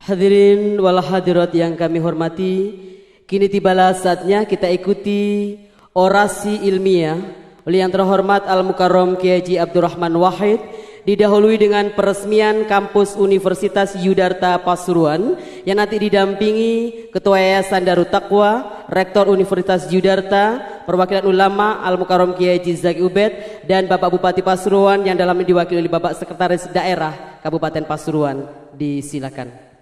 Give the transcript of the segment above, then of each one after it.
Hadirin wal hadirat yang kami hormati, kini tibalah saatnya kita ikuti orasi ilmiah oleh yang terhormat Al-Mukarram Kiai Haji Abdurrahman Wahid, didahului dengan peresmian kampus Universitas Yudharta Pasuruan yang nanti didampingi Ketua Yayasan Darut Taqwa, Rektor Universitas Yudharta, perwakilan ulama Al-Mukarram Kiai Haji Zaki Ubed, dan Bapak Bupati Pasuruan yang dalam ini diwakili oleh Bapak Sekretaris Daerah Kabupaten Pasuruan. Disilakan.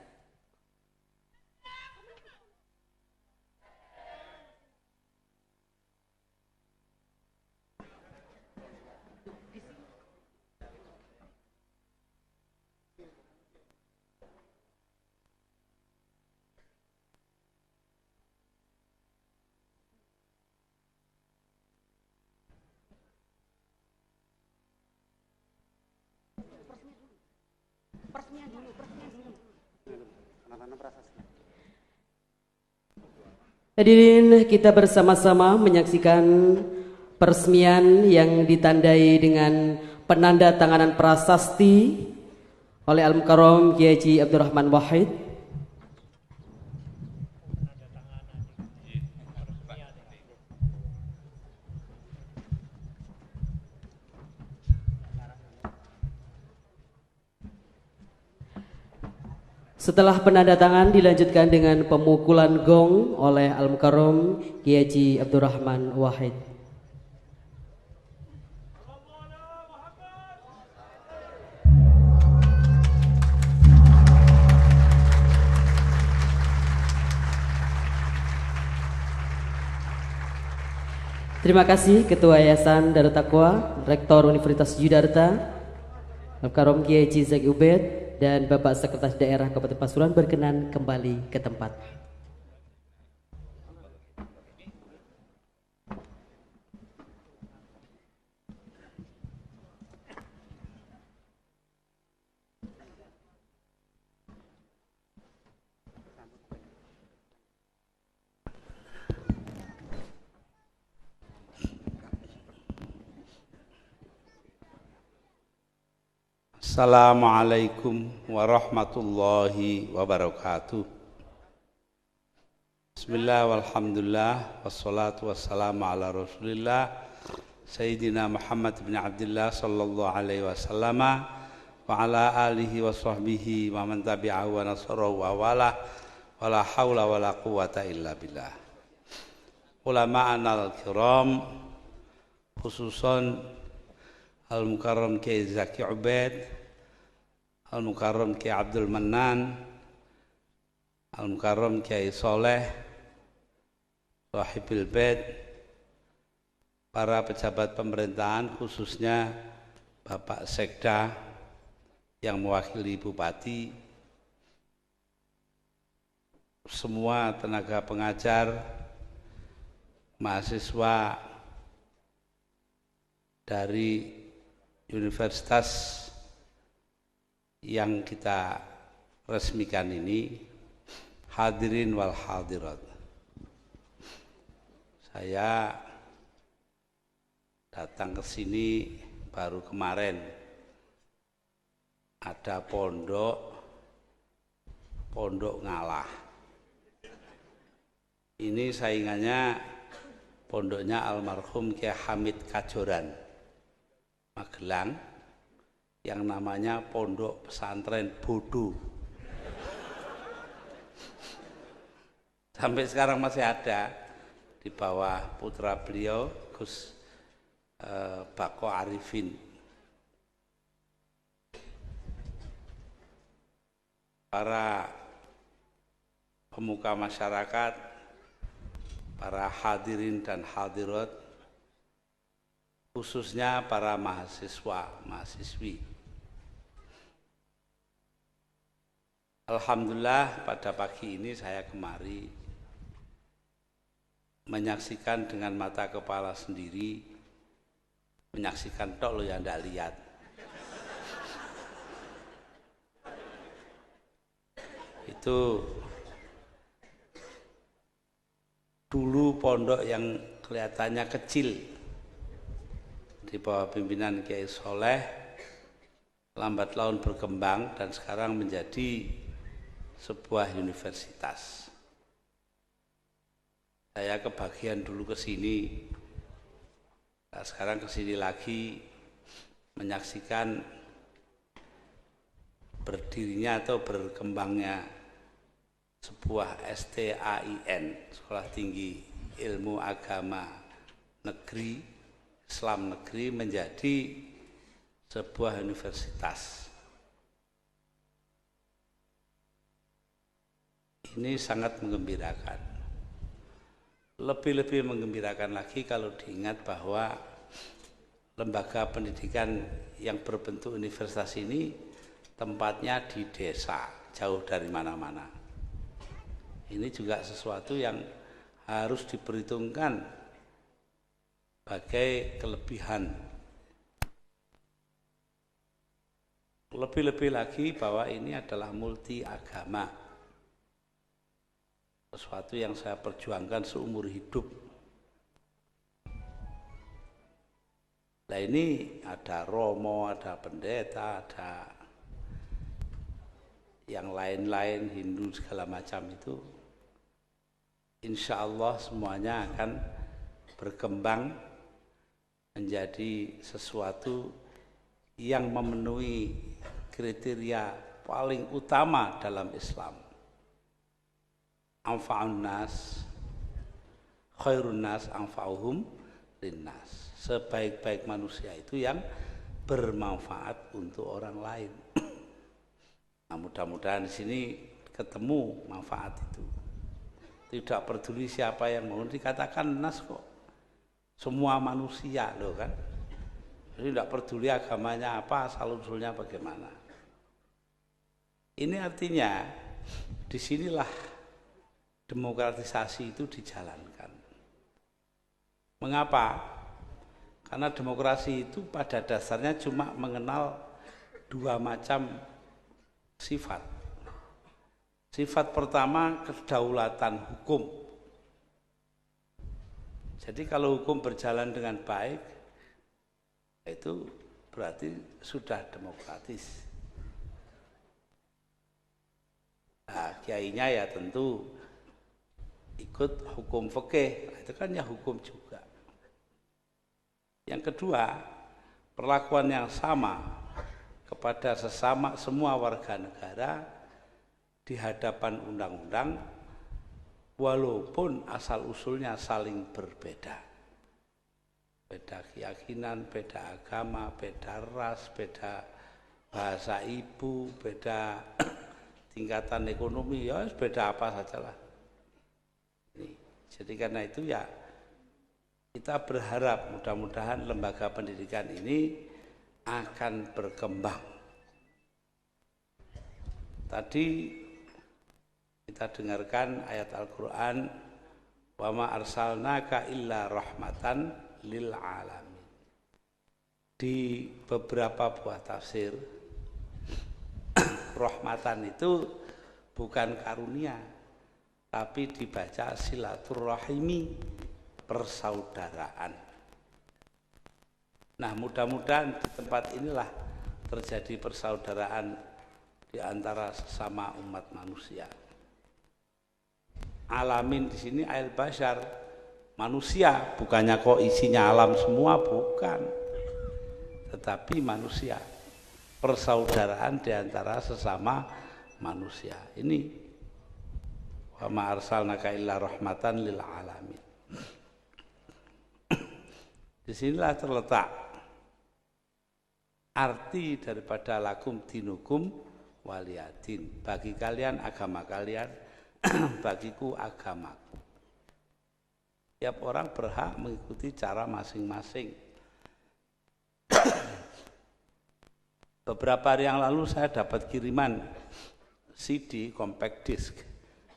Hadirin, kita bersama-sama menyaksikan peresmian yang ditandai dengan penanda tanganan prasasti oleh Al-Mukarram Kiai Haji Abdurrahman Wahid. Setelah penandatangan dilanjutkan dengan pemukulan gong oleh Al-Mukarram Kiai Haji Abdurrahman Wahid. Terima kasih Ketua Yayasan Darut Taqwa, Rektor Universitas Yudharta, Al-Mukarram Kiai Haji Zaki Ubed, dan Bapak Sekretaris Daerah Kabupaten Pasuruan berkenan kembali ke tempat. Assalamualaikum warahmatullahi wabarakatuh. Bismillah walhamdulillah wassalatu wassalamu ala rasulillah Sayyidina Muhammad bin Abdullah sallallahu alaihi wasallam wa ala alihi wa sahbihi wa man tabi'ahu wa nasarahu wa wala wala hawla wala quwata illa billah. Ulama'anal kiram, khususan Al-Mukarram Kiai Zaki Ubed, Al-Mukarram Kiai Abdul Manan, Al-Mukarram Kiai Soleh, Sahibil Bait, para pejabat pemerintahan khususnya Bapak Sekda yang mewakili Bupati, semua tenaga pengajar, mahasiswa dari universitas yang kita resmikan ini, hadirin wal hadirat. Saya datang ke sini baru kemarin, ada pondok ngalah. Ini saingannya pondoknya almarhum Kiai Hamid Kajoran, Magelang, yang namanya Pondok Pesantren Bodo. Sampai sekarang masih ada di bawah putra beliau Gus Bako Arifin. Para pemuka masyarakat, para hadirin dan hadirat, khususnya para mahasiswa, mahasiswi. Alhamdulillah pada pagi ini saya kemari menyaksikan dengan mata kepala sendiri, menyaksikan tok lo yang tidak lihat. Itu dulu pondok yang kelihatannya kecil di bawah pimpinan Kiai Soleh, lambat laun berkembang dan sekarang menjadi sebuah universitas. Saya kebagian dulu ke sini, nah sekarang ke sini lagi menyaksikan berdirinya atau berkembangnya sebuah STAIN, Sekolah Tinggi Ilmu Agama Negeri, Islam Negeri, menjadi sebuah universitas. Ini sangat menggembirakan. Lebih-lebih menggembirakan lagi kalau diingat bahwa lembaga pendidikan yang berbentuk universitas ini tempatnya di desa, jauh dari mana-mana. Ini juga sesuatu yang harus diperhitungkan sebagai kelebihan. Lebih-lebih lagi bahwa ini adalah multi agama. Sesuatu yang saya perjuangkan seumur hidup. Nah ini ada romo, ada pendeta, ada yang lain-lain, Hindu segala macam itu. Insya Allah semuanya akan berkembang menjadi sesuatu yang memenuhi kriteria paling utama dalam Islam. Anfa'un nas khairun nas anfa'uhum linnas. Sebaik-baik manusia itu yang bermanfaat untuk orang lain. Nah, mudah-mudahan di sini ketemu manfaat itu. Tidak peduli siapa yang mau, dikatakan nas kok. Semua manusia loh kan. Jadi tidak peduli agamanya apa, asal usulnya bagaimana. Ini artinya disinilah demokratisasi itu dijalankan. Mengapa? Karena demokrasi itu pada dasarnya cuma mengenal dua macam sifat. Sifat pertama kedaulatan hukum. Jadi kalau hukum berjalan dengan baik, itu berarti sudah demokratis. Nah, kiainya ya tentu ikut hukum fikih, itu kan ya hukum juga. Yang kedua, perlakuan yang sama kepada sesama semua warga negara di hadapan undang-undang walaupun asal usulnya saling berbeda. Beda keyakinan, beda agama, beda ras, beda bahasa ibu, beda tingkatan ekonomi, ya beda apa sajalah. Jadi karena itu ya kita berharap mudah-mudahan lembaga pendidikan ini akan berkembang. Tadi kita dengarkan ayat Al-Quran, wa ma arsalnaka illa rahmatan lil alamin. Di beberapa buah tafsir, rahmatan itu bukan karunia, tapi dibaca silaturahimi, persaudaraan. Nah, mudah-mudahan di tempat inilah terjadi persaudaraan di antara sesama umat manusia. Alamin di sini ail bashar, manusia, bukannya kok isinya alam semua, bukan. Tetapi manusia, persaudaraan di antara sesama manusia. Ini wa ma arsalnaka illa rahmatan lil alamin. Disinilah terletak arti daripada lakum dinukum waliyadin. Bagi kalian agama kalian, bagiku agamaku. Tiap orang berhak mengikuti cara masing-masing. Beberapa hari yang lalu saya dapat kiriman CD compact disc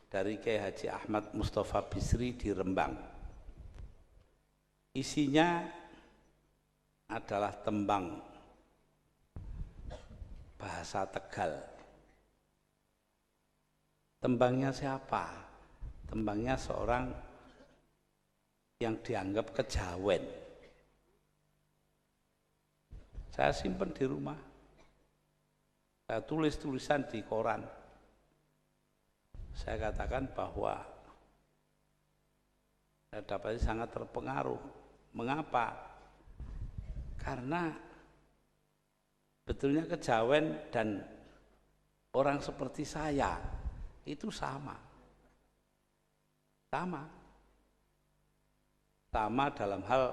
dari Kiai Haji Ahmad Mustafa Bisri di Rembang. Isinya adalah tembang bahasa Tegal. Tembangnya siapa? Tembangnya seorang yang dianggap kejawen. Saya simpan di rumah. Saya tulis tulisan di koran. saya katakan bahwa saya dapati sangat terpengaruh. Mengapa? Karena betulnya kejawen dan orang seperti saya itu sama dalam hal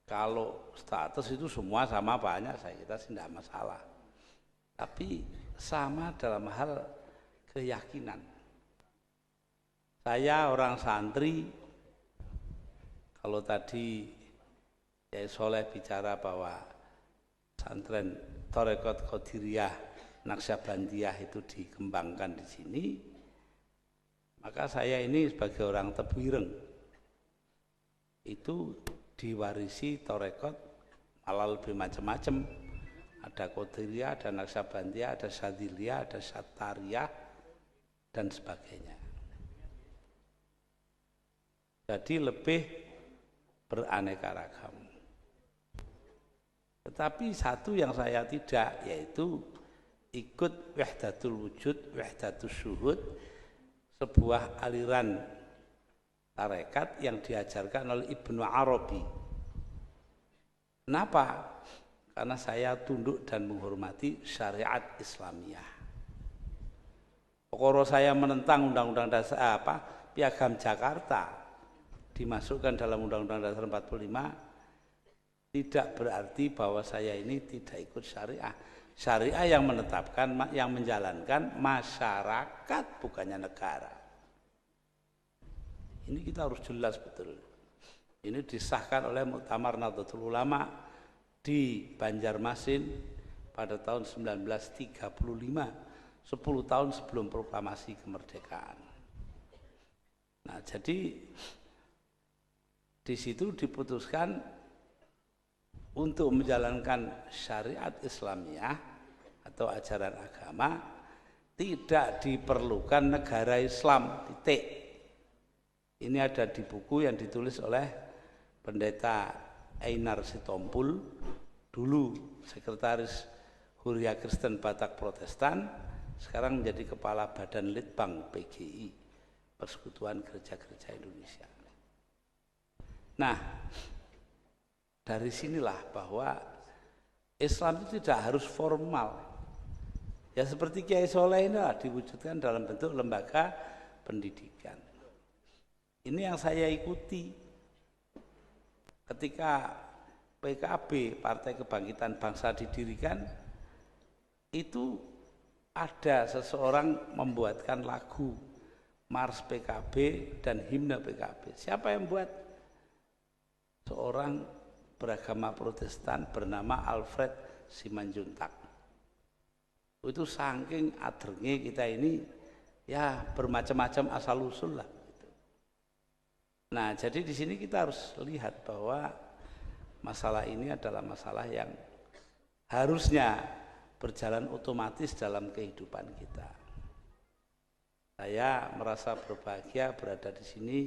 kalau status itu semua sama banyak, saya kira sih tidak masalah. Tapi sama dalam hal keyakinan. Saya orang santri, kalau tadi Kiai Soleh bicara bahwa pesantren Tharekat Qadiriyah Naqsabandiyah itu dikembangkan di sini, maka saya ini sebagai orang Tebuireng itu diwarisi Tharekat malah lebih macam-macam. Ada Qadiriyah, ada Naqsabandiyah, ada Syadziliyah, ada Syattariyah dan sebagainya. Jadi lebih beraneka ragam. Tetapi satu yang saya tidak, yaitu ikut wahdatul wujud, wahdatul syuhud, sebuah aliran tarekat yang diajarkan oleh Ibnu Arabi. Kenapa? Karena saya tunduk dan menghormati syariat Islamiyah. Pokoknya saya menentang Undang-Undang Dasar Piagam Jakarta dimasukkan dalam Undang-Undang Dasar 45, tidak berarti bahwa saya ini tidak ikut syariah. Syariah yang menetapkan, yang menjalankan masyarakat, bukannya negara. Ini kita harus jelas betul. Ini disahkan oleh Muktamar Nahdlatul Ulama di Banjarmasin pada tahun 1935, 10 tahun sebelum proklamasi kemerdekaan. Nah, jadi di situ diputuskan untuk menjalankan syariat Islamiyah atau ajaran agama tidak diperlukan negara Islam, titik. Ini ada di buku yang ditulis oleh Pendeta Einar Sitompul, dulu sekretaris Huria Kristen Batak Protestan, sekarang menjadi kepala Badan Litbang PGI, Persekutuan Gereja-Gereja Indonesia. Nah, dari sinilah bahwa Islam itu tidak harus formal. Ya seperti Kiai Soleh ini diwujudkan dalam bentuk lembaga pendidikan. Ini yang saya ikuti. Ketika PKB, Partai Kebangkitan Bangsa didirikan, itu ada seseorang membuatkan lagu Mars PKB dan himne PKB. Siapa yang buat? Seorang beragama Protestan bernama Alfred Simanjuntak. Itu saking adrenge kita ini, ya bermacam-macam asal usul lah. Nah, jadi di sini kita harus lihat bahwa masalah ini adalah masalah yang harusnya berjalan otomatis dalam kehidupan kita. Saya merasa berbahagia berada di sini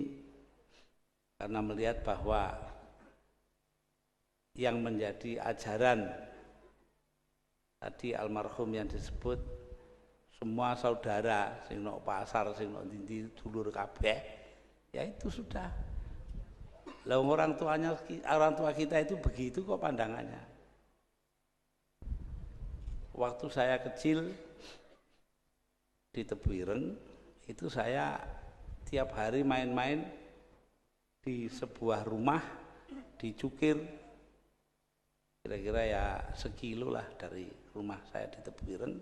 karena melihat bahwa yang menjadi ajaran tadi almarhum yang disebut semua saudara sing nok pasar sing nok ndi dulur kabeh, ya itu sudah. Lah orang tua kita itu begitu kok pandangannya. Waktu saya kecil di Tebuireng itu saya tiap hari main-main di sebuah rumah di Cukir, kira-kira ya sekilo lah dari rumah saya di Tebuireng,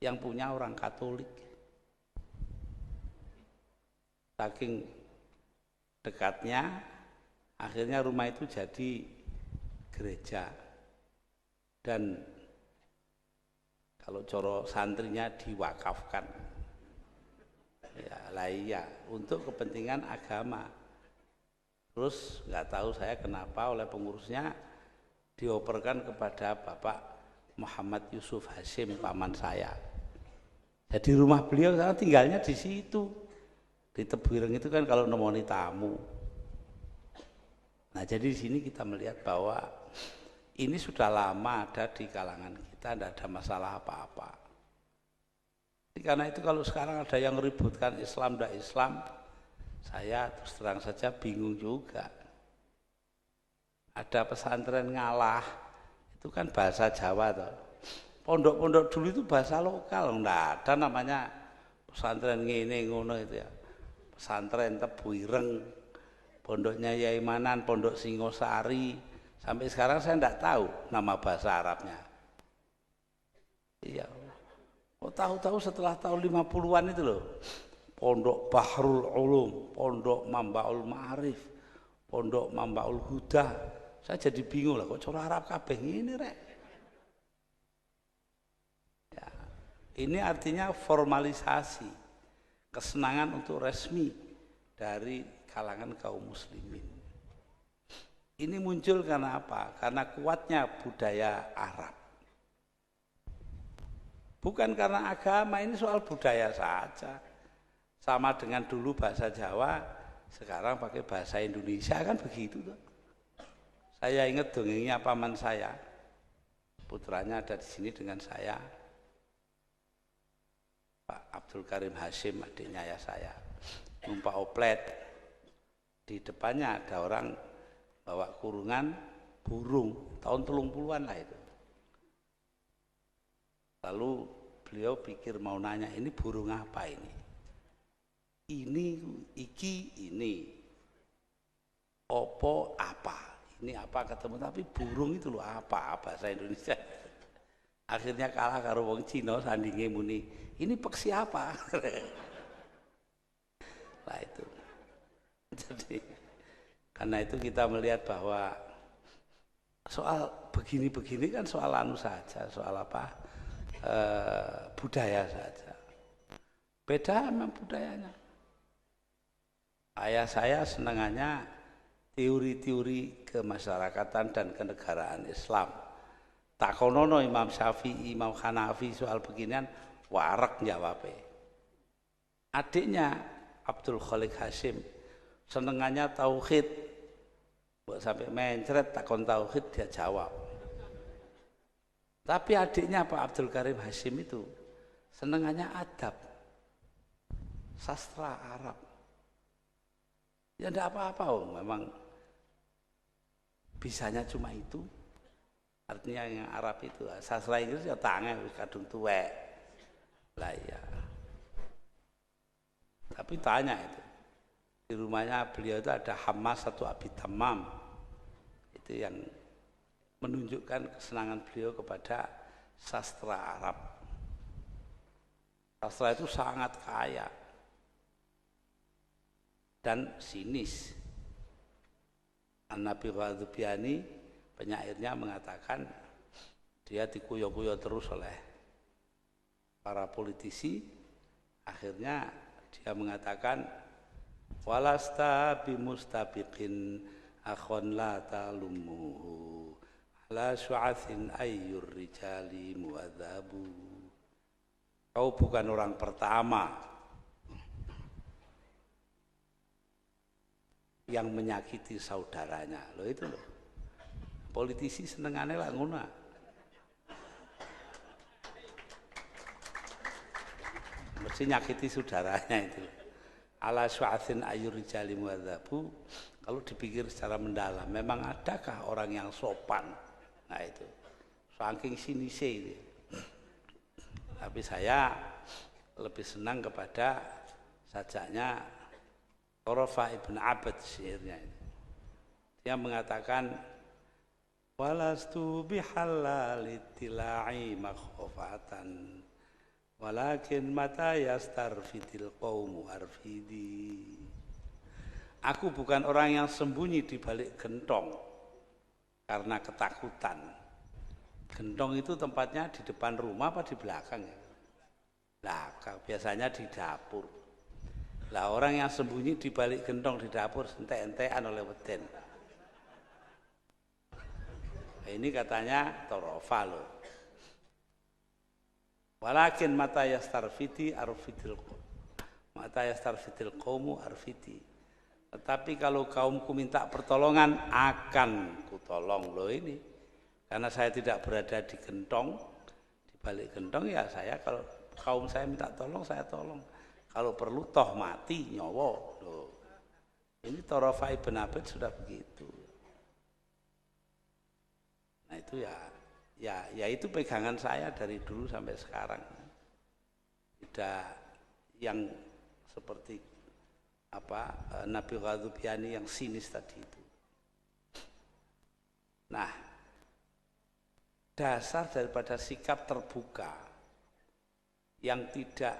yang punya orang Katolik. Saking dekatnya, akhirnya rumah itu jadi gereja. Dan kalau coro santrinya diwakafkan. Ya, lah iya, untuk kepentingan agama. Terus nggak tahu saya kenapa oleh pengurusnya dioperkan kepada Bapak Muhammad Yusuf Hasim, paman saya. Jadi rumah beliau saya tinggalnya di situ. Di Tebuireng itu kan kalau nemoni tamu. Nah, jadi di sini kita melihat bahwa ini sudah lama ada di kalangan kita, tidak ada masalah apa-apa. Karena itu kalau sekarang ada yang ributkan Islam dan Islam, saya terus terang saja bingung juga. Ada pesantren ngalah, itu kan bahasa Jawa toh. Pondok-pondok dulu itu bahasa lokal, enggak ada namanya pesantren ngene ngono itu ya. Pesantren Tebu Ireng, pondoknya Yai Manan, pondok Singosari. Sampai sekarang saya enggak tahu nama bahasa Arabnya. Iya. Oh, tahu-tahu setelah tahun 50-an itu loh. Pondok Bahrul Ulum, pondok Mambaul Ma'arif, pondok Mambaul Huda. Saya jadi bingung lah, kok cara Arab kabeh ini rek. Ya, ini artinya formalisasi, kesenangan untuk resmi dari kalangan kaum muslimin. Ini muncul karena apa? Karena kuatnya budaya Arab. Bukan karena agama, ini soal budaya saja. Sama dengan dulu bahasa Jawa, sekarang pakai bahasa Indonesia kan begitu tuh. Saya ingat dongengnya paman saya, putranya ada di sini dengan saya, Pak Abdul Karim Hashim, adiknya ya saya, numpak oplet. Di depannya ada orang bawa kurungan burung, tahun 30-an lah itu. Lalu beliau pikir mau nanya, ini burung apa ini? Ini, opo apa? Ini apa ketemu, tapi burung itu loh apa bahasa Indonesia. Akhirnya kalah karo wong Cina sandinge muni, ini peksi apa? Nah itu. Jadi karena itu kita melihat bahwa soal begini-begini kan soal anu saja, soal apa? Budaya saja. Beda memang budayanya. Ayah saya senangannya teori-teori kemasyarakatan dan kenegaraan Islam. Takonono Imam Syafi'i, Imam Hanafi soal beginian warak jawabnya. Adiknya Abdul Khalik Hashim senengannya tauhid. Buat sampai mencret takon tauhid dia jawab. Tapi adiknya Pak Abdul Karim Hashim itu senengannya adab, sastra Arab. Ya enggak apa-apa, memang bisanya cuma itu. Artinya yang Arab itu, sastra Inggris ya tangan kadung tuwek. Lah ya. Tapi tanya itu. Di rumahnya beliau itu ada Hamas satu Abi Tamam. Itu yang menunjukkan kesenangan beliau kepada sastra Arab. Sastra itu sangat kaya dan sinis. An-Nabi Ghadzubiani, penyairnya, mengatakan dia dikuyo-kuyo terus oleh para politisi. Akhirnya dia mengatakan, walasta bimustabiqin akhon la talumuhu ala syu'athin ayyur rijali muadzabu. Kau bukan orang pertama yang menyakiti saudaranya. Loh itu loh. Politisi senengane lah ngono. Mesti nyakiti saudaranya itu. Ala syu'athin ayyur rijali muadzabu. Kalau dipikir secara mendalam, memang adakah orang yang sopan? Nah itu. Saking sinise itu. Tapi saya lebih senang kepada sajaknya Torofa ibn Abad syairnya ini. Dia mengatakan, walastu bihallalitila'i makhofatan walakin mata yastarfidil qawmu arfidi. Aku bukan orang yang sembunyi di balik gentong karena ketakutan. Gentong itu tempatnya di depan rumah apa di belakang ya? Belakang, biasanya di dapur. Lah orang yang sembunyi di balik gentong di dapur entek-entekan oleh weden. Nah, ini katanya Torofa loh. Walakin mata yastarfiti arfidil qaumu arfiti. Tetapi kalau kaumku minta pertolongan akan kutolong loh ini. Karena saya tidak berada di gentong, di balik gentong ya saya kalau kaum saya minta tolong, saya tolong. Kalau perlu toh mati nyawa. Loh. Ini Thorafah ibn Abid sudah begitu. Nah itu ya itu pegangan saya dari dulu sampai sekarang. Tidak yang seperti Nabi Ghadzubiani yang sinis tadi itu. Nah, dasar daripada sikap terbuka yang tidak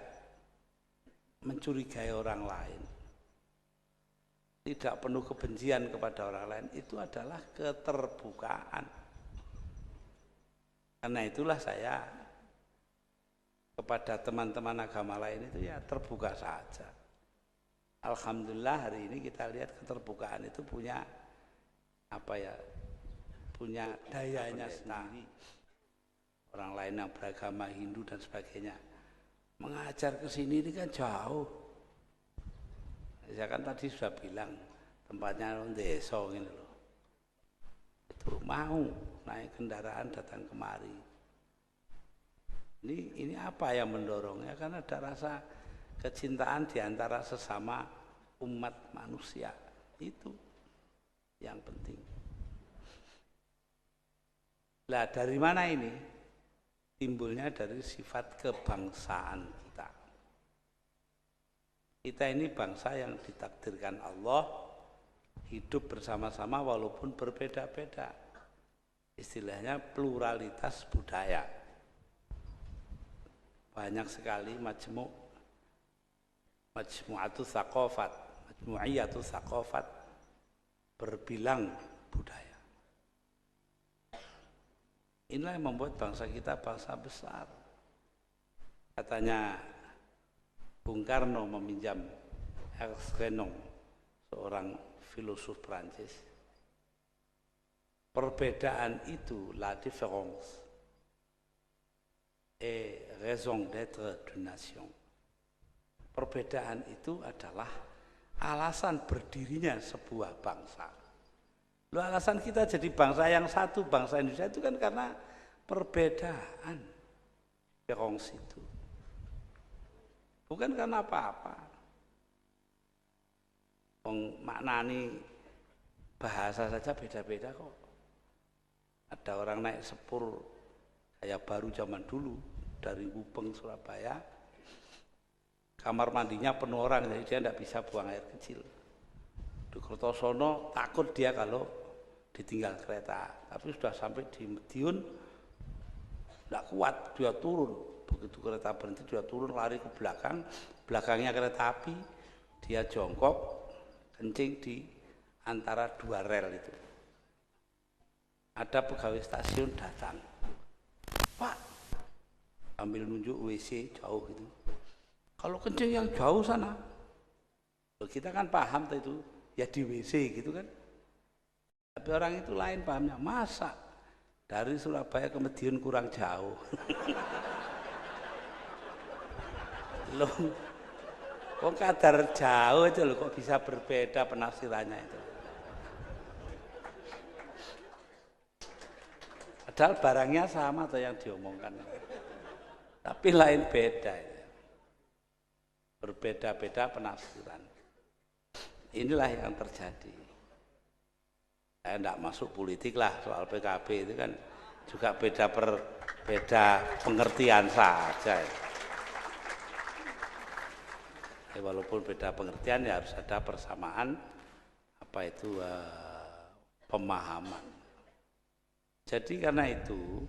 mencurigai orang lain, tidak penuh kebencian kepada orang lain, itu adalah keterbukaan. Karena itulah saya kepada teman-teman agama lain itu ya terbuka saja. Alhamdulillah hari ini kita lihat keterbukaan itu punya punya dayanya sendiri. Orang lain yang beragama Hindu dan sebagainya mengajar ke sini ini kan jauh. Saya kan tadi sudah bilang tempatnya desa gitu loh. Itu mau naik kendaraan datang kemari. Ini apa yang mendorongnya? Karena ada rasa kecintaan di antara sesama umat manusia. Itu yang penting. Lah dari mana ini? Timbulnya dari sifat kebangsaan kita. Kita ini bangsa yang ditakdirkan Allah hidup bersama-sama walaupun berbeda-beda. Istilahnya pluralitas budaya. Banyak sekali majmu'atus tsaqafat, majmu'iyatus tsaqafat, berbilang budaya. Inilah yang membuat bangsa kita bangsa besar. Katanya Bung Karno meminjam Ernst Renan, seorang filosof Prancis. Perbedaan itu, la différence est raison d'être d'une nation. Perbedaan itu adalah alasan berdirinya sebuah bangsa. Loh, alasan kita jadi bangsa yang satu, bangsa Indonesia itu kan karena perbedaan différence itu. Bukan karena apa-apa. Maknani bahasa saja beda-beda kok. Ada orang naik sepur kayak baru zaman dulu dari Gubeng Surabaya, kamar mandinya penuh orang, jadi dia tidak bisa buang air kecil. Di Kertosono takut dia kalau ditinggal kereta, tapi sudah sampai di Madiun tidak kuat, dia turun. Begitu kereta berhenti dia turun, lari ke belakang, belakangnya kereta api, dia jongkok kencing di antara dua rel itu. Ada pegawai stasiun datang, Pak, ambil nunjuk WC jauh gitu. Kalau kencing yang jauh sana, kita kan paham itu ya di WC gitu kan. Tapi orang itu lain pahamnya, masa dari Surabaya ke Madiun kurang jauh. Loh, kok kadar jauh aja loh, kok bisa berbeda penafsirannya itu. Padahal barangnya sama atau yang diomongkan, tapi lain beda. Berbeda-beda penafsiran. Inilah yang terjadi. Saya tidak masuk politik lah, soal PKB itu kan juga beda pengertian saja. Walaupun beda pengertian ya harus ada persamaan pemahaman. Jadi karena itu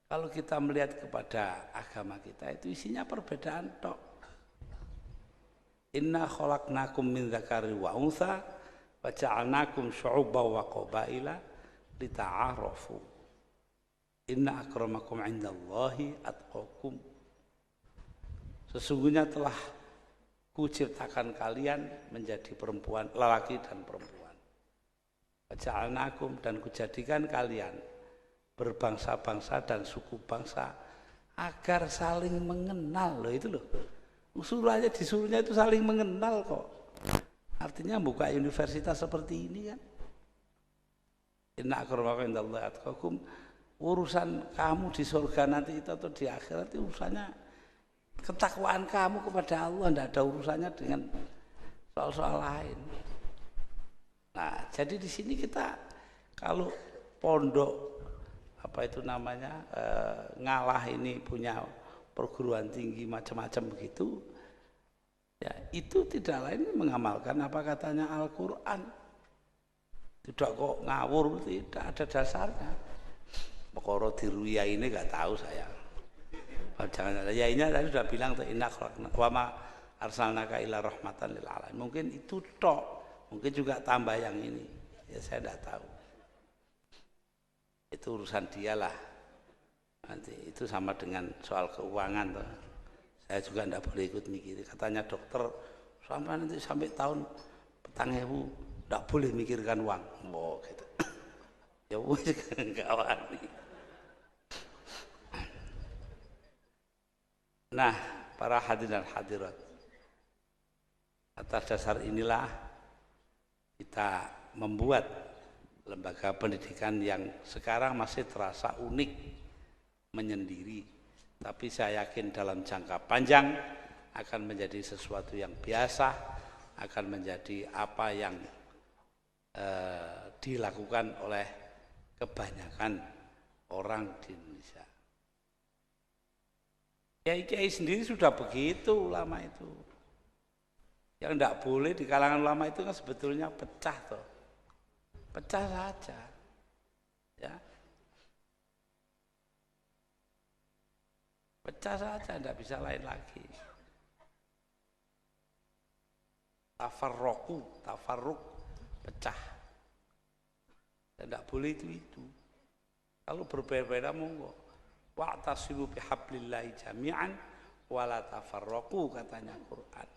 kalau kita melihat kepada agama kita itu isinya perbedaan tok. Inna khalaqnakum min dzakari wa untha wa ja'alnakum syu'uban wa qabaila lita'arafu. Inna akramakum 'indallahi atqakum. Sesungguhnya telah kuciptakan kalian menjadi perempuan, lelaki dan perempuan. Wa ja'alnakum, dan kujadikan kalian berbangsa-bangsa dan suku bangsa agar saling mengenal. Loh itu loh. Usulannya disuruhnya itu saling mengenal kok. Artinya buka universitas seperti ini kan. Inna akramakum indallahi atqakum. Urusan kamu di surga nanti itu atau di akhirat itu urusannya ketakwaan kamu kepada Allah tidak ada urusannya dengan soal-soal lain. Nah, jadi di sini kita kalau pondok apa itu namanya ngalah ini punya perguruan tinggi macam-macam begitu, ya itu tidak lain mengamalkan apa katanya Al-Quran. Tidak kok ngawur, tidak ada dasarnya. Perkara diruya ini nggak tahu saya. Jangan ya ini tadi sudah bilang inna wa ma arsalnaka illa rahmatan lil alamin. Mungkin itu tok, mungkin juga tambah yang ini. Ya saya tidak tahu. Itu urusan dialah. Nanti itu sama dengan soal keuangan toh. Saya juga tidak boleh ikut mikir. Katanya dokter sampai tahun 2000 tidak boleh mikirkan uang. Oh gitu. Ya wis enggak wani. Nah, para hadirin dan hadirat, atas dasar inilah kita membuat lembaga pendidikan yang sekarang masih terasa unik, menyendiri. Tapi saya yakin dalam jangka panjang akan menjadi sesuatu yang biasa, akan menjadi apa yang dilakukan oleh kebanyakan orang di Indonesia. Kiai-kiai sendiri sudah begitu ulama itu. Yang tidak boleh di kalangan ulama itu kan sebetulnya pecah toh. Pecah saja. Ya. Pecah saja, tidak bisa lain lagi. Tafarruk, pecah. Dan tidak boleh itu. Kalau berbeda-beda monggo. Wa'tasimu bihablillahi jami'an wala tafarraqu katanya Quran.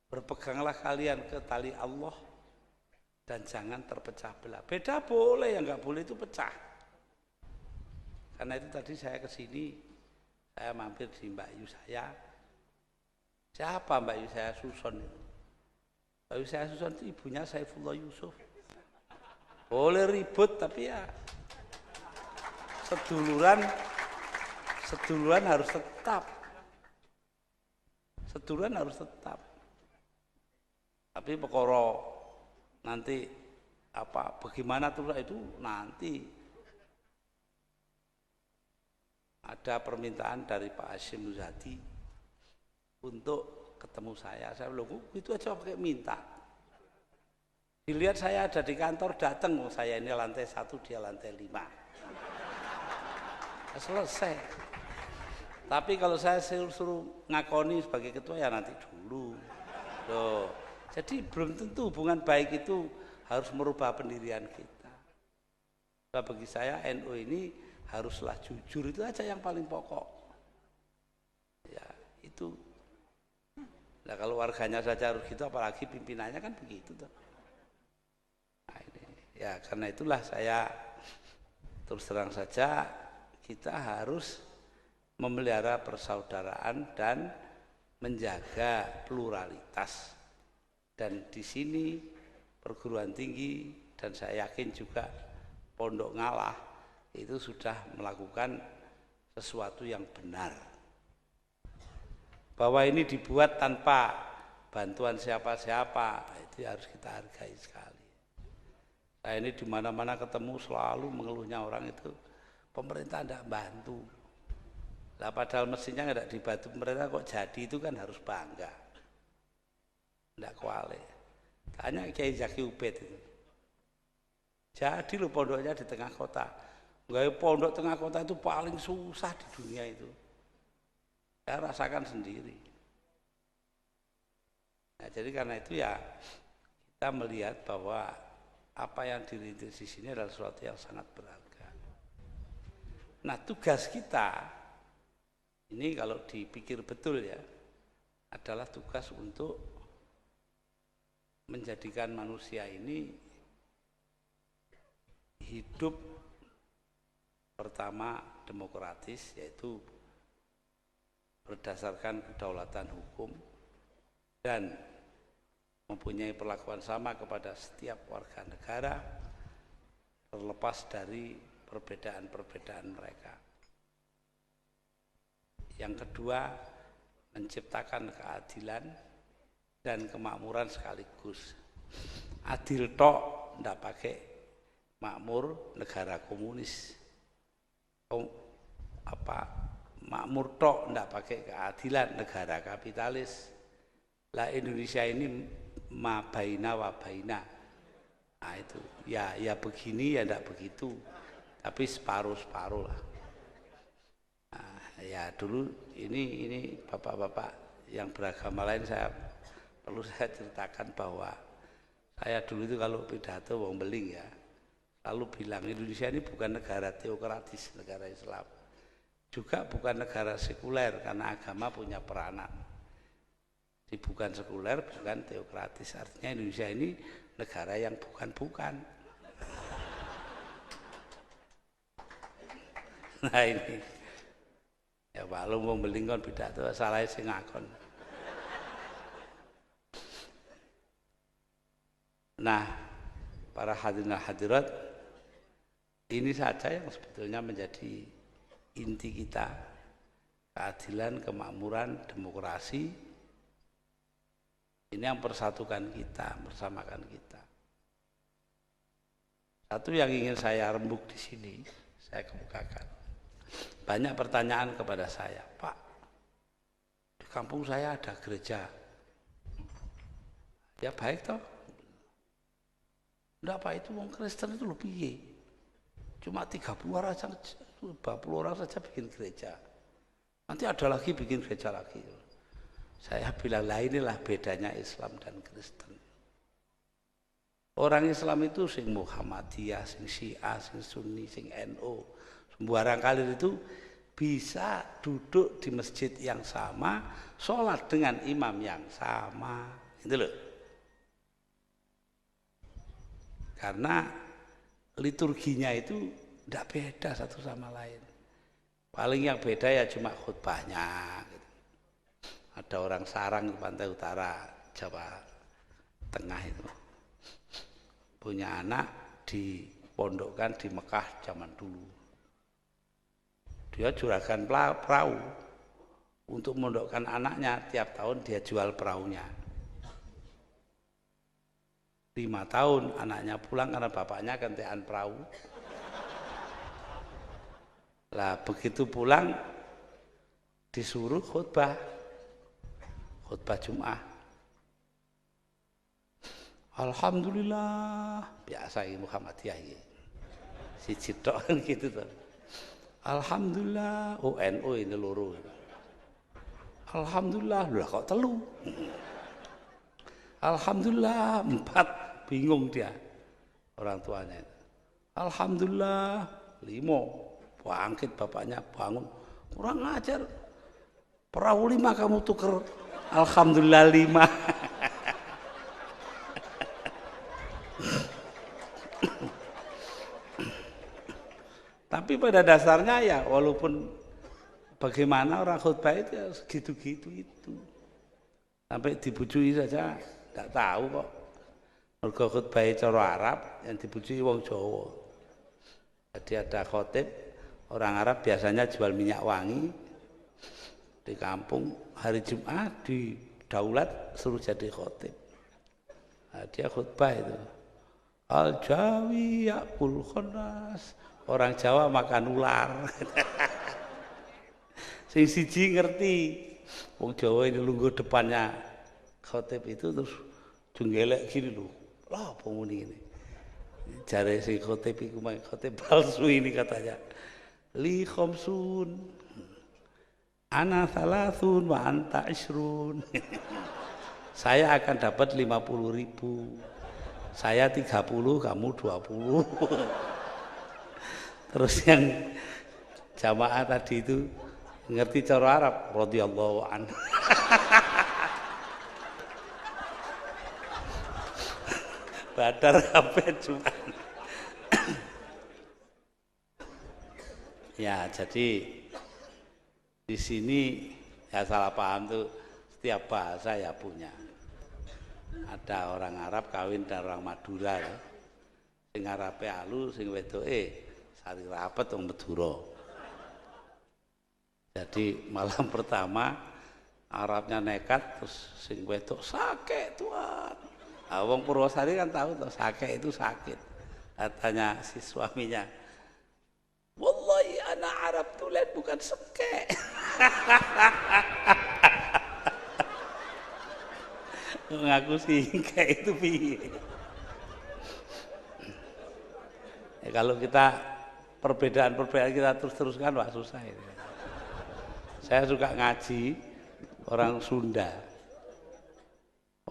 Berpeganglah kalian ke tali Allah dan jangan terpecah belah. Beda boleh, yang enggak boleh itu pecah. Karena itu tadi saya ke sini, saya mampir di Mbak Yu saya. Siapa Mbak Yu saya? Suson itu. Mbak Yu saya Suson itu ibunya Saifullah Yusuf. Boleh ribut tapi ya seduluran harus tetap. Seduluran harus tetap. Tapi perkara nanti bagaimana tuh itu nanti ada permintaan dari Pak Hashim Muzadi untuk ketemu saya. Saya bilang, itu aja pakai minta. Dilihat saya ada di kantor, datang, saya ini lantai 1, dia lantai 5. Selesai. Tapi kalau saya suruh ngakoni sebagai ketua ya nanti dulu. Loh. Jadi belum tentu hubungan baik itu harus merubah pendirian kita. Nah, bagi saya NU ini haruslah jujur, itu aja yang paling pokok. Ya, itu. Nah, kalau warganya saja harus gitu, apalagi pimpinannya kan begitu tuh. Ya karena itulah saya terus terang saja kita harus memelihara persaudaraan dan menjaga pluralitas. Dan di sini perguruan tinggi dan saya yakin juga Pondok Ngalah itu sudah melakukan sesuatu yang benar. Bahwa ini dibuat tanpa bantuan siapa-siapa itu harus kita hargai sekali. Saya ini di mana-mana ketemu selalu mengeluhnya orang itu pemerintah tidak bantu. Lah padahal mestinya tidak dibantu pemerintah kok jadi, itu kan harus bangga. Tidak kuali. Tanya Kiai Zaki Ubed itu. Jadi loh pondoknya di tengah kota. Enggak, pondok tengah kota itu paling susah di dunia itu. Saya rasakan sendiri. Nah, jadi karena itu ya kita melihat bahwa apa yang dirintis di sini adalah sesuatu yang sangat berharga. Nah, tugas kita ini kalau dipikir betul ya, adalah tugas untuk menjadikan manusia ini hidup pertama demokratis, yaitu berdasarkan kedaulatan hukum dan mempunyai perlakuan sama kepada setiap warga negara terlepas dari perbedaan-perbedaan mereka. Yang kedua, menciptakan keadilan dan kemakmuran sekaligus. Adil tok ndak pakai makmur negara komunis. Makmur tok ndak pakai keadilan negara kapitalis. Lah Indonesia ini ma baina wa baina. Nah itu ya begini ya ndak begitu. Tapi separuh-separuh lah. Nah, ya dulu ini bapak-bapak yang beragama lain perlu saya ceritakan bahwa saya dulu itu kalau pidato wong beling ya selalu bilang Indonesia ini bukan negara teokratis, negara Islam. Juga bukan negara sekuler karena agama punya peranan. Jadi bukan sekuler, bukan teokratis. Artinya Indonesia ini negara yang bukan-bukan. Nah ini ya Pak lu mau belingkon pidato salah sing ngakon. Nah para hadirin hadirat ini saja yang sebetulnya menjadi inti kita, keadilan, kemakmuran, demokrasi. Ini yang persatukan kita, bersamakan kita. Satu yang ingin saya rembuk di sini, saya kemukakan. Banyak pertanyaan kepada saya, Pak, di kampung saya ada gereja. Ya baik toh. Enggak Pak, itu orang Kristen itu lebih. Cuma 30 orang saja, 40 orang saja bikin gereja. Nanti ada lagi bikin gereja lagi. Saya bilang, lah inilah bedanya Islam dan Kristen. Orang Islam itu sing Muhammadiyah, sing Syiah, sing Sunni, sing NU. Barangkali itu bisa duduk di masjid yang sama, sholat dengan imam yang sama. Itu loh. Karena liturginya itu tidak beda satu sama lain. Paling yang beda ya cuma khutbahnya. Gitu. Ada orang sarang di pantai utara Jawa Tengah itu. Punya anak dipondokkan di Mekah zaman dulu. Dia juragan perahu untuk mondokkan anaknya, tiap tahun dia jual perahunya. 5 tahun anaknya pulang karena bapaknya gantian perahu. Lah begitu pulang disuruh khutbah Jumat. Alhamdulillah, biasa ini Muhammadiyah ini. Si cidok kan gitu tuh. Alhamdulillah, NU ini loro. Alhamdulillah, lah kok telu. Alhamdulillah 4, bingung dia orang tuanya. Alhamdulillah 5, bangkit bapaknya bangun. Kurang ajar, perahu 5 kamu tuker. Alhamdulillah 5. Tapi pada dasarnya ya walaupun bagaimana orang khutbah itu ya segitu-gitu itu. Sampai dibujui saja tidak tahu kok. Mergo khutbah cara Arab yang dibujui wong Jawa. Jadi ada khotib orang Arab biasanya jual minyak wangi di kampung hari Jumat di daulat suruh jadi khotib. Nah, dia khutbah itu. Al-Jawi yakul khanas. Orang Jawa makan ular. Sing siji ngerti. Wong Jawa ini lungguh depannya khotib itu terus jenggelek gini loh. Lah apa muni ini? Jare sing khotib iku khotib palsu ini katanya. Li khamsun. Ana salasun wa anta isrun. Saya akan dapat 50.000. Saya 30, kamu 20. Terus yang jamaah tadi itu ngerti cara Arab, radhiyallahu anhu. Badar kabeh Jumat. Ya, jadi di sini ya salah paham tuh setiap bahasa ya punya. Ada orang Arab kawin dan orang Madura ya. Sing Arabe alu, sing wedoke sari rapet wong Madura. Jadi malam pertama Arabnya nekat terus sing wedok sakit Tuhan. Wong Purwosari kan tahu tuh sakit itu sakit. Katanya si suaminya, wallahi anak Arab tulen bukan seke. Ngaku singke itu piye. Kalau kita perbedaan-perbedaan kita terus-teruskan wah susah ini. Saya suka ngaji orang Sunda.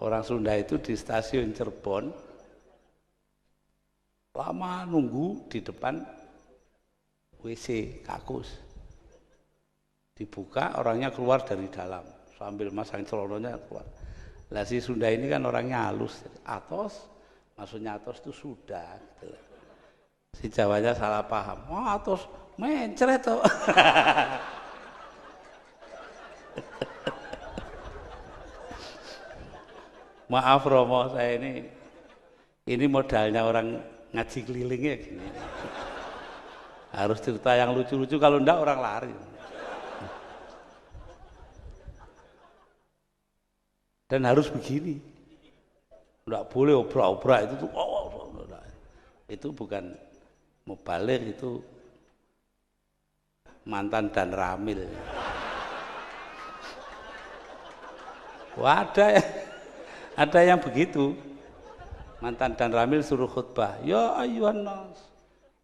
Orang Sunda itu di stasiun Cirebon lama nunggu di depan WC kakus. Dibuka orangnya keluar dari dalam sambil masang celonanya keluar. Lah si Sunda ini kan orangnya halus. Atos, maksudnya atos itu sudah gitu. Si Jawanya salah paham. Oh atos mencret toh. Maaf Romo, saya ini modalnya orang ngaji keliling ya gini. Harus cerita yang lucu-lucu, kalau enggak orang lari. Dan harus begini. Enggak boleh obrak-obrak itu tuh. Itu bukan mubalik, itu mantan dan ramil. Wah, ada yang begitu. Mantan dan ramil suruh khutbah. Ya ayyuhan nas,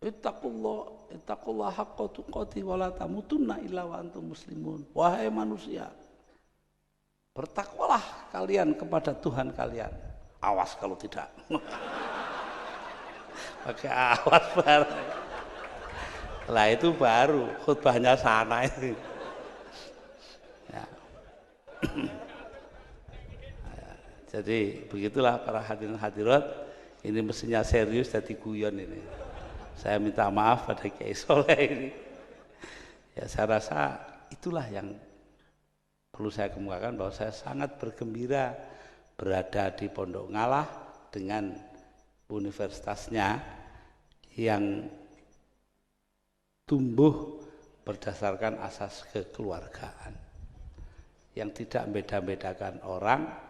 ittaqullah haqqa tuqatih wa la tamutunna illa wa antum muslimun. Wahai manusia, bertakwalah kalian kepada Tuhan kalian. Awas kalau tidak. Pakai awas baru. Lah itu baru khutbahnya sana itu. Ya. Jadi begitulah para hadirin hadirat, ini mestinya serius jadi guyon ini. Saya minta maaf pada Kiai Soleh ini. Ya saya rasa itulah yang perlu saya kemukakan, bahwa saya sangat bergembira berada di Pondok Ngalah dengan universitasnya yang tumbuh berdasarkan asas kekeluargaan, yang tidak beda-bedakan orang.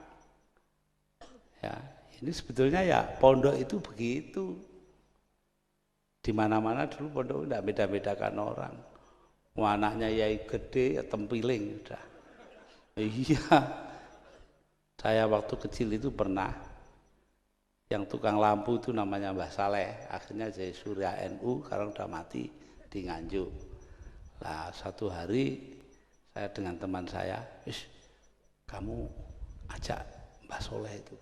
Ya, ini sebetulnya ya pondok itu begitu. Di mana-mana dulu pondok tidak beda-bedakan orang. Anaknya yai gede ya tempiling udah. Iya. Saya waktu kecil itu pernah yang tukang lampu itu namanya Mbah Saleh, akhirnya jadi Surya NU, sekarang udah mati di Nganjuk. Nah, satu hari saya dengan teman saya, kamu ajak Mbah Soleh itu.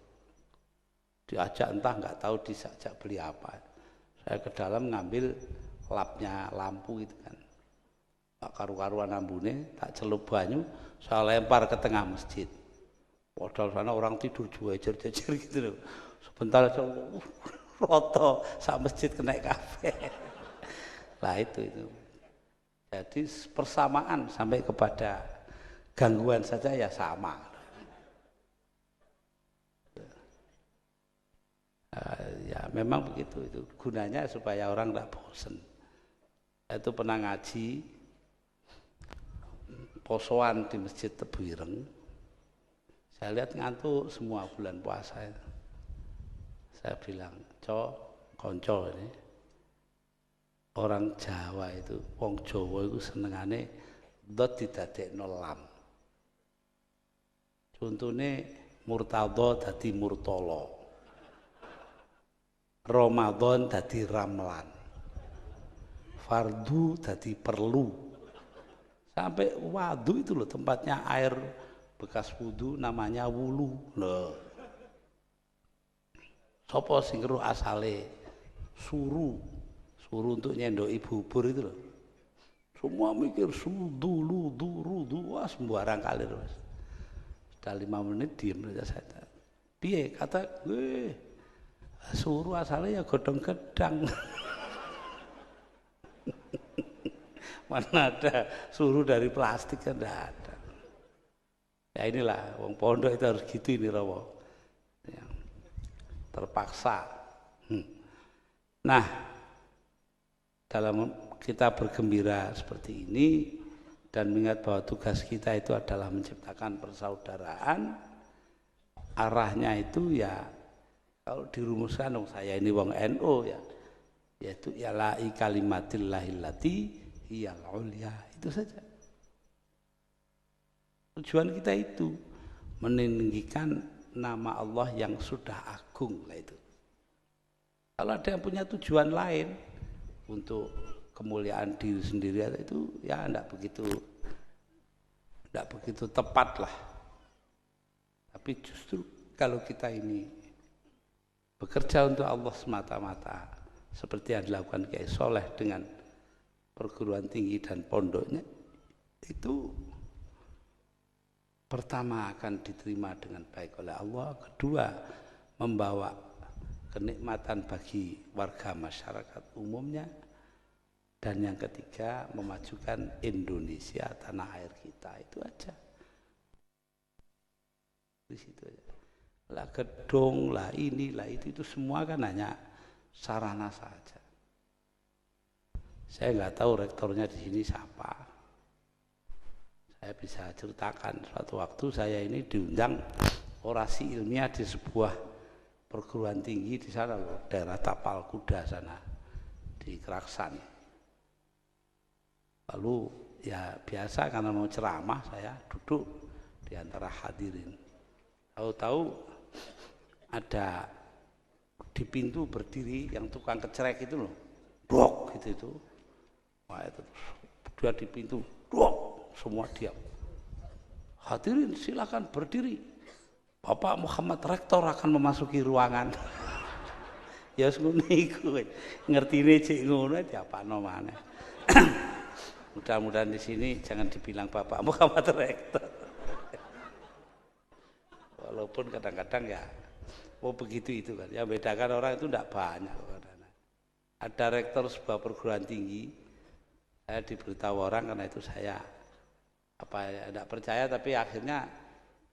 Diajak entah nggak tahu diajak beli apa. Saya ke dalam ngambil lapnya lampu itu kan. Tak karu-karuan ambune, tak celup banyu, saya lempar ke tengah masjid. Padahal sana orang tidur jejer-jejer gitu loh. Sebentar aja roto sak masjid kena kafe. Lah itu. Jadi persamaan sampai kepada gangguan saja ya sama. Ya memang begitu, itu gunanya supaya orang tidak bosen. Saya itu pernah ngaji posoan di Masjid Tebuireng. Saya lihat ngantuk semua bulan puasa itu. Saya bilang, konco ini orang Jawa itu, wong Jawa itu senengane dot didadekno lam. Contohnya murtadho dadi murtala. Ramadan dadi ramlan, fardu dadi perlu, sampai wadu itu loh tempatnya air bekas wudu namanya wulu. Loh, sopo sing ngeruh asale suru untuk nyendoki bubur itu loh. Semua mikir sudu, rudu, wah sembarang kali terus. Sudah 5 menit diem saja saya. Piye kata gue? Suruh asalnya ya godong gedang. Mana ada suruh dari plastik, kan tidak ada. Ya inilah wong pondok itu harus gitu ini Romo. Ya, terpaksa. Nah, dalam kita bergembira seperti ini, dan mengingat bahwa tugas kita itu adalah menciptakan persaudaraan. Arahnya itu ya kalau dirumuskan dong, saya ini wong NU ya, yaitu ila'i kalimatillahillati hiyal ulya, itu saja. Tujuan kita itu meninggikan nama Allah yang sudah agung lah itu. Kalau ada yang punya tujuan lain untuk kemuliaan diri sendiri itu ya tidak begitu tepat lah. Tapi justru kalau kita ini bekerja untuk Allah semata-mata, seperti yang dilakukan Kiai Soleh dengan perguruan tinggi dan pondoknya, itu pertama akan diterima dengan baik oleh Allah, kedua membawa kenikmatan bagi warga masyarakat umumnya, dan yang ketiga memajukan Indonesia, tanah air kita. Itu aja. Di situ aja. Lah gedung, lah inilah itu semua kan hanya sarana saja. Saya nggak tahu rektornya di sini siapa. Saya bisa ceritakan suatu waktu saya ini diundang orasi ilmiah di sebuah perguruan tinggi di sana, daerah Tapal Kuda sana di Keraksan. Lalu ya biasa karena mau ceramah saya duduk di antara hadirin. Tahu-tahu ada di pintu berdiri yang tukang kecerek itu loh, blok gitu itu. Wah itu dia di pintu, blok, semua diam. Hadirin silakan berdiri. Bapak Muhammad Rektor akan memasuki ruangan. Ya ngono iku. Ngertine cek ngono diapakno maneh. Mudah-mudahan di sini jangan dibilang Bapak Muhammad Rektor. Walaupun kadang-kadang ya begitu itu kan. Yang bedakan orang itu tidak banyak. Ada rektor sebuah perguruan tinggi, saya diberitahu orang karena itu saya tidak percaya, tapi akhirnya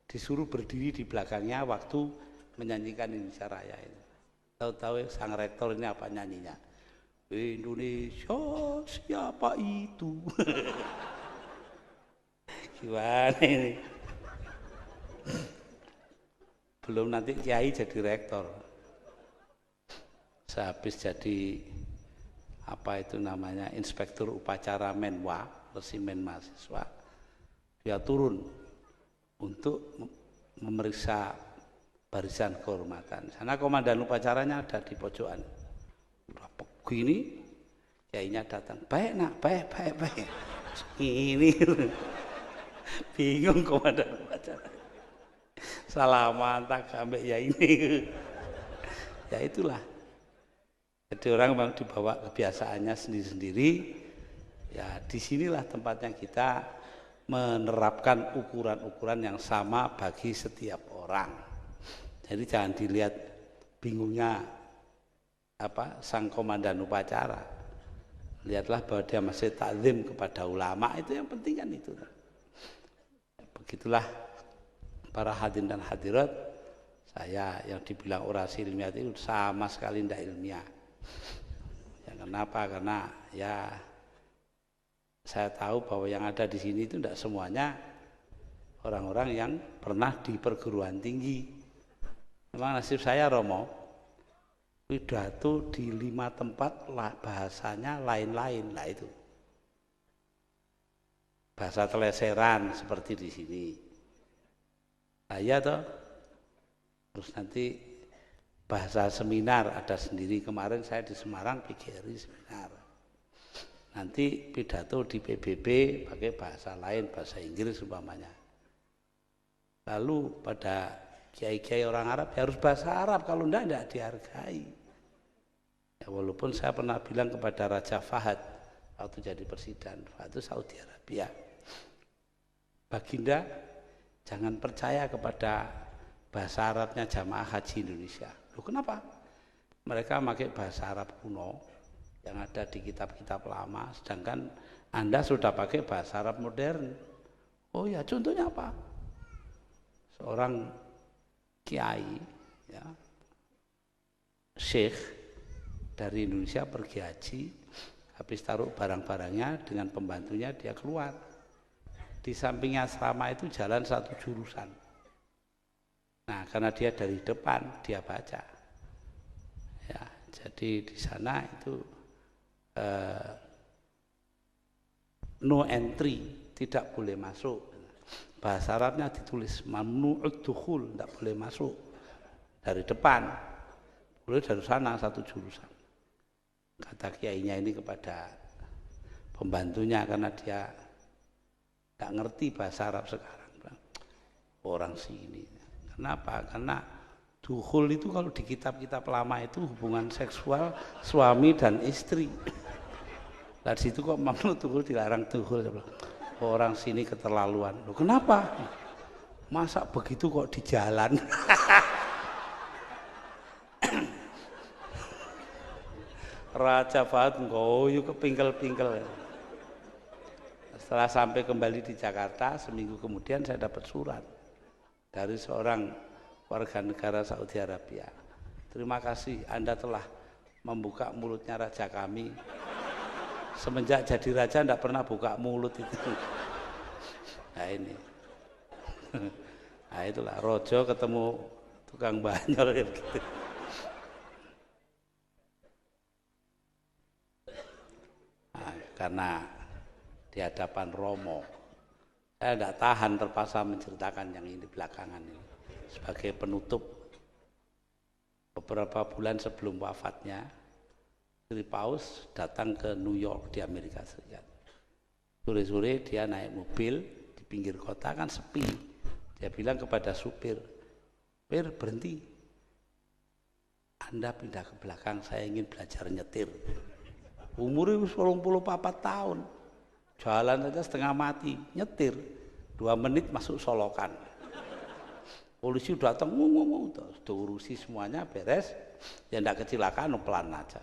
disuruh berdiri di belakangnya waktu menyanyikan Indonesia Raya ini. Tahu-tahu sang rektor ini apa nyanyinya? Indonesia siapa itu? Gimana ini? Belum nanti kiai jadi rektor. Sehabis jadi apa itu namanya inspektur upacara Menwa, resimen mahasiswa, dia turun untuk memeriksa barisan kehormatan. Sana komandan upacaranya ada di pojokan. Udah begini, kiainya datang. Baik nak, baik. Ini bingung komandan upacara. Salaman tak ambek ya ini. Ya itulah. Jadi orang memang dibawa kebiasaannya sendiri-sendiri. Ya disinilah tempatnya kita menerapkan ukuran-ukuran yang sama bagi setiap orang. Jadi jangan dilihat bingungnya sang komandan upacara. Lihatlah bahwa dia masih takzim kepada ulama, itu yang penting kan itu. Begitulah para hadirin dan hadirat, saya yang dibilang orasi ilmiah itu sama sekali tidak ilmiah. Ya, kenapa? Karena ya saya tahu bahwa yang ada di sini itu tidak semuanya orang-orang yang pernah di perguruan tinggi. Memang nasib saya Romo, pidato di 5 tempat bahasanya lain-lain lah itu. Bahasa teleseran seperti di sini. Iya toh. Terus nanti bahasa seminar ada sendiri. Kemarin saya di Semarang PGRI seminar. Nanti pidato di PBB pakai bahasa lain, bahasa Inggris umpamanya. Lalu pada kiai-kiai orang Arab ya harus bahasa Arab, kalau tidak dihargai. Ya, walaupun saya pernah bilang kepada Raja Fahad waktu jadi presiden, itu Saudi Arabia, Baginda jangan percaya kepada bahasa Arabnya jamaah haji Indonesia. Loh kenapa? Mereka pakai bahasa Arab kuno yang ada di kitab-kitab lama, sedangkan Anda sudah pakai bahasa Arab modern. Oh ya, contohnya apa? Seorang kiai, ya, syekh dari Indonesia pergi haji, habis taruh barang-barangnya dengan pembantunya dia keluar. Di sampingnya asrama itu jalan satu jurusan. Nah, karena dia dari depan, dia baca. Ya, jadi di sana itu no entry, tidak boleh masuk. Bahasa Arabnya ditulis mamnu'ud dukhul, tidak boleh masuk dari depan. Boleh dari sana satu jurusan. Kata kiainya ini kepada pembantunya karena dia nggak ngerti bahasa Arab sekarang. Orang sini. Kenapa? Karena dukhul itu kalau di kitab-kitab lama itu hubungan seksual suami dan istri. Lah di situ kok mamnu dukhul dilarang dukhul. Orang sini keterlaluan. Loh, kenapa? Masa begitu kok di jalan? Raja Fahad ngoyo kepingkel-pingkel. Setelah sampai kembali di Jakarta, seminggu kemudian saya dapat surat dari seorang warga negara Saudi Arabia. Terima kasih Anda telah membuka mulutnya raja kami. Semenjak jadi raja tidak pernah buka mulut itu. Nah ini. Nah itulah rojo ketemu tukang banyol gitu. Nah, karena di hadapan Romo, saya tidak tahan terpaksa menceritakan yang ini belakangan ini sebagai penutup. Beberapa bulan sebelum wafatnya, Istri Paus datang ke New York di Amerika Serikat. Sore-sore dia naik mobil di pinggir kota kan sepi. Dia bilang kepada supir, "Supir, berhenti. Anda pindah ke belakang, saya ingin belajar nyetir." Umurnya 84 tahun. Jalan saja setengah mati, nyetir. 2 menit masuk Solokan. Polisi datang, ngomong, urusi semuanya beres. Ya tidak kecelakaan, pelan aja.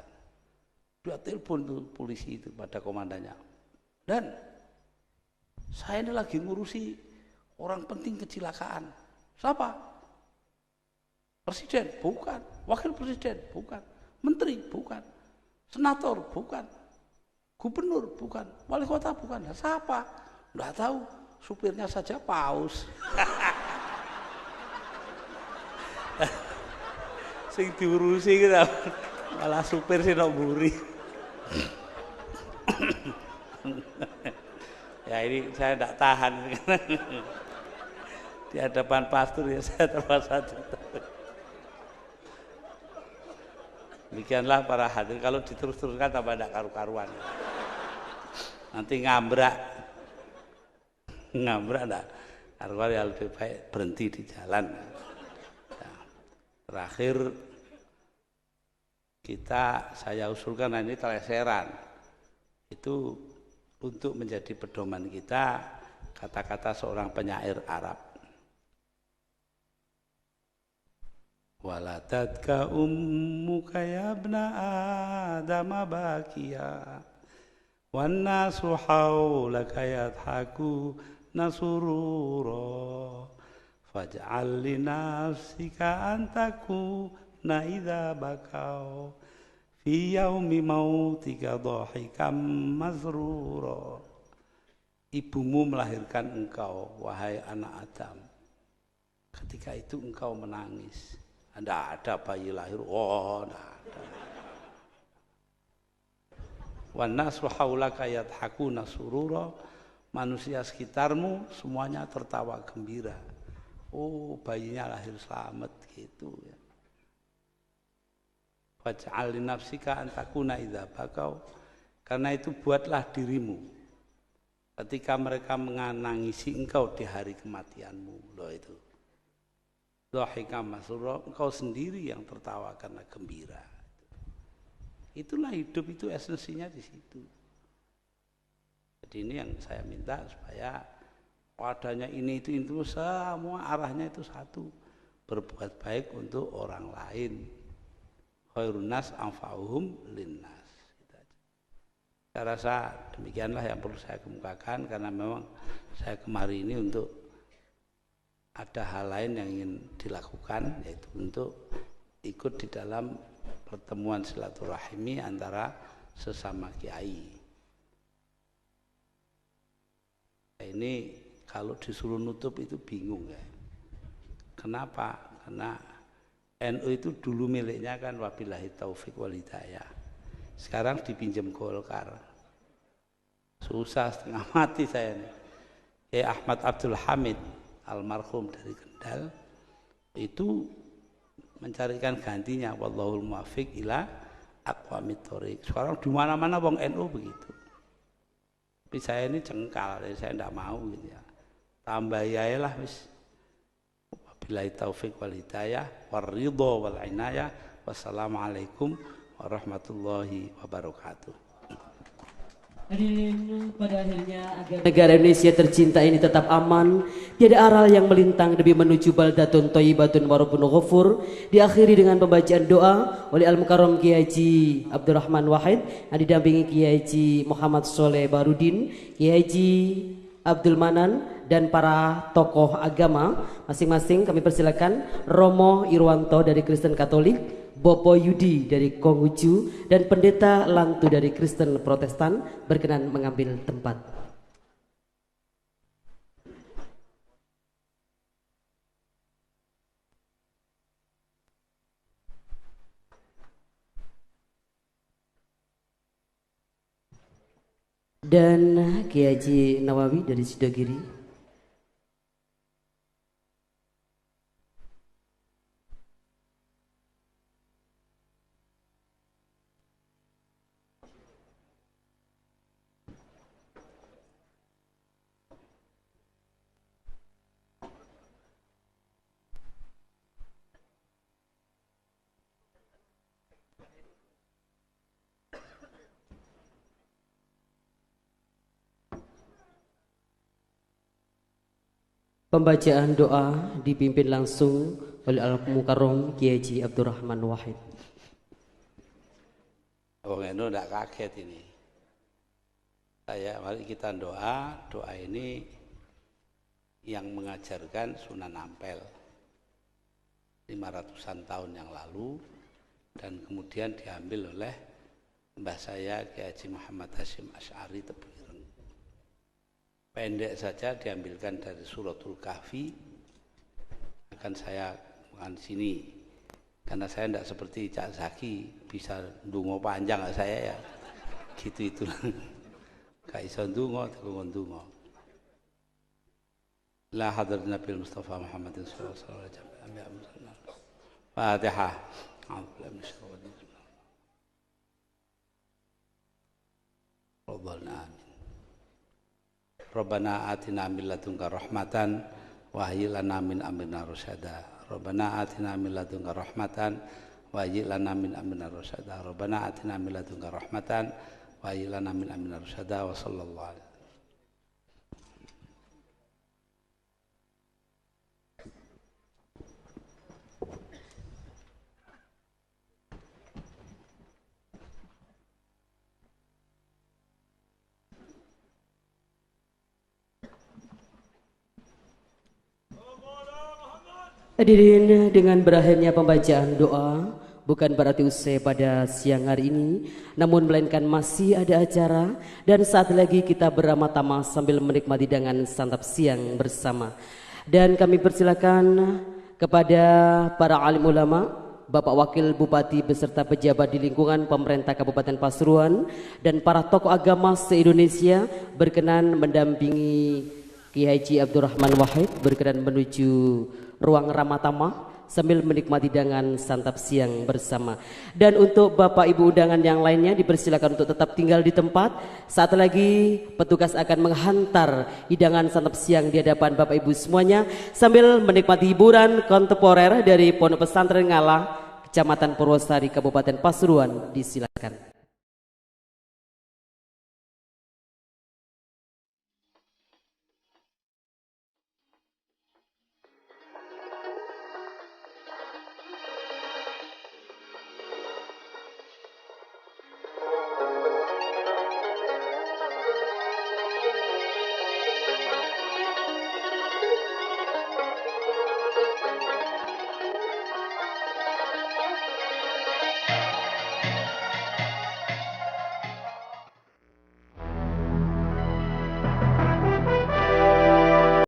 Dia telepon tuh polisi itu pada komandannya. Dan saya ini lagi ngurusi orang penting kecelakaan. Siapa? Presiden? Bukan. Wakil presiden? Bukan. Menteri? Bukan. Senator? Bukan. Gubernur? Bukan. Wali kota? Bukan. Siapa? Nggak tahu. Supirnya saja Paus. Sing diurusi kita malah supir sih nak buri. Ya ini saya tidak tahan. Di hadapan pastor ya saya terpaksa cerita. Demikianlah para hadirin, kalau diterus-teruskan tambah tidak karu-karuan. Nanti ngambrak enggak. Karuan yang lebih baik berhenti di jalan. Nah, terakhir saya usulkan ini teleseran. Itu untuk menjadi pedoman kita kata-kata seorang penyair Arab. Waladatka ummuka ya ibna Adam bakiya wan nasu haulaka yadhaku nasurura faj'al li nafsika antakuna idza bakau fi yaumi mautika dhahikam mazrura. Ibumu melahirkan engkau wahai anak Adam, ketika itu engkau menangis. Tidak ada bayi lahir, tidak ada. Wan nasu haulaka yadhakuna surura, manusia sekitarmu semuanya tertawa gembira. Oh, bayinya lahir selamat gitu ya. Faj'al li nafsika an takuna idza bakau, karena itu buatlah dirimu ketika mereka menangisi engkau di hari kematianmu. Loh itu. Dhahika masrura, engkau sendiri yang tertawa karena gembira. Itulah hidup, itu esensinya di situ. Jadi ini yang saya minta supaya padanya ini itu semua arahnya itu satu, berbuat baik untuk orang lain. Khairun nas anfa'uhum linnas. Saya rasa demikianlah yang perlu saya kemukakan, karena memang saya kemari ini untuk ada hal lain yang ingin dilakukan, yaitu untuk ikut di dalam pertemuan silaturahmi antara sesama kiai. Ini kalau disuruh nutup itu bingung ya. Kenapa? Karena NU itu dulu miliknya kan wabillahi taufik wal hidayah. Sekarang dipinjam Golkar. Susah setengah mati saya nih. Ahmad Abdul Hamid almarhum dari Kendal itu mencarikan gantinya, wallahul muwaffiq ila aqwamit thoriq. Sekarang di mana-mana wong NU begitu. Tapi saya ini cengkal, saya tidak mau gitu ya. Tambah ya lah wis. Wabillahi taufik wal hidayah waridho wal inayah. Wassalamualaikum warahmatullahi wabarakatuh. Hadirin, pada akhirnya agar negara Indonesia tercinta ini tetap aman, tiada aral yang melintang demi menuju baldatun thayyibatun wa rabbun ghafur, diakhiri dengan pembacaan doa oleh Al-Mukarram Kiai Haji Abdurrahman Wahid yang didampingi Kiai Haji Muhammad Soleh Barudin, Kiai Haji Abdul Manan dan para tokoh agama masing-masing. Kami persilakan Romo Irwanto dari Kristen Katolik, Bopo Yudi dari Konghucu, dan Pendeta Lantu dari Kristen Protestan berkenan mengambil tempat. Dan Kiai Haji Nawawi dari Sidogiri. Pembacaan doa dipimpin langsung oleh Al-Mukarram Kiai Haji Abdurrahman Wahid. Wong NU tidak kaget ini. Mari kita doa ini yang mengajarkan Sunan Ampel 500-an tahun yang lalu, dan kemudian diambil oleh mbah saya Kiai Haji Muhammad Hasyim Asy'ari Tebuireng. Pendek saja diambilkan dari Suratul Kahfi. Akan saya bukan sini karena saya tidak seperti Cak Zaki bisa ndungo panjang saya ya. Gitu itulah. Gak iso ndungo, tekun ndungo. La hadrat Nabi Mustafa Muhammadin sallallahu alaihi wasallam. Fatihah. Rabbana Rabbana atina min ladunka rahmatan wa hayyi lana min amrina rasyada. Rabbana atina min ladunka rahmatan wa hayyi lana min amrina rasyada. Rabbana atina min ladunka rahmatan wa hayyi lana min amrina rasyada. Wa sallallahu alaihi. Hadirin, dengan berakhirnya pembacaan doa bukan berarti usai pada siang hari ini, namun melainkan masih ada acara dan saat lagi kita beramah tamah sambil menikmati hidangan santap siang bersama. Dan kami persilakan kepada para alim ulama, Bapak Wakil Bupati beserta pejabat di lingkungan pemerintah Kabupaten Pasuruan dan para tokoh agama se-Indonesia berkenan mendampingi Kiai Haji Abdurrahman Wahid berkenan menuju ruang ramah tamah sambil menikmati hidangan santap siang bersama. Dan untuk Bapak Ibu undangan yang lainnya dipersilakan untuk tetap tinggal di tempat. Saat lagi petugas akan menghantar hidangan santap siang di hadapan Bapak Ibu semuanya sambil menikmati hiburan kontemporer dari Pondok Pesantren Ngalah, Kecamatan Purwosari, Kabupaten Pasuruan. Disilakan.